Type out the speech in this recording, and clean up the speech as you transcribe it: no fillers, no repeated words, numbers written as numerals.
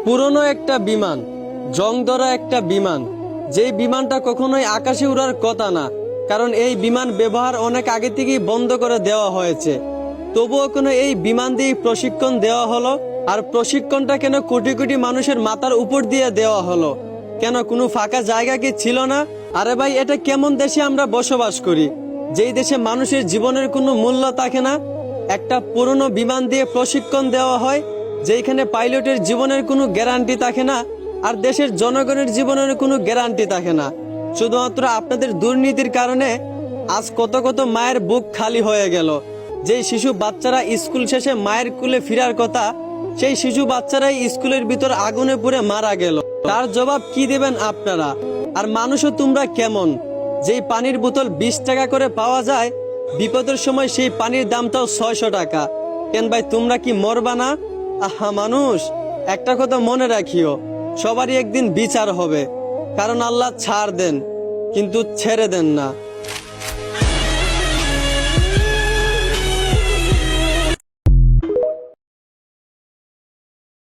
পুরনো একটা বিমান, জং ধরা একটা বিমান, যেই বিমানটা কখনোই আকাশে উড়ার কথা না, কারণ এই বিমান ব্যবহার অনেক আগে থেকেই বন্ধ করে দেওয়া হয়েছে। তবুও কোনো এই বিমান দিয়ে প্রশিক্ষণ দেওয়া হলো, আর প্রশিক্ষণটা কেন কোটি কোটি মানুষের মাথার উপর দিয়ে দেওয়া হলো? কেন কোনো ফাঁকা জায়গা কি ছিল না? আরে ভাই, এটা কেমন দেশে আমরা বসবাস করি, যেই দেশে মানুষের জীবনের কোনো মূল্য থাকে না? একটা পুরনো বিমান দিয়ে প্রশিক্ষণ দেওয়া হয়, যেখানে পাইলটের জীবনের কোনো গ্যারান্টি থাকে না, আর দেশের জনগণের জীবনের কোনো গ্যারান্টি থাকে না। শুধুমাত্র আপনাদের দুর্নীতির কারণে আজ কত কত মায়ের বুক খালি হয়ে গেল। যেই শিশু বাচ্চারা স্কুল শেষে মায়ের কোলে ফেরার কথা, সেই শিশু বাচ্চারাই স্কুলের ভিতর আগুনে পুড়ে মারা গেল। তার জবাব কি দেবেন আপনারা? আর মানুষও তোমরা কেমন, যেই পানির বোতল 20 টাকা করে পাওয়া যায়, বিপদের সময় সেই পানির দামটাও 600 টাকা। কেন ভাই, তোমরা কি মরবা না? আহা মানুষ, একটা কথা মনে রাখিও, সবারই একদিন বিচার হবে, কারণ আল্লাহ ছাড় দেন কিন্তু ছেড়ে দেন না।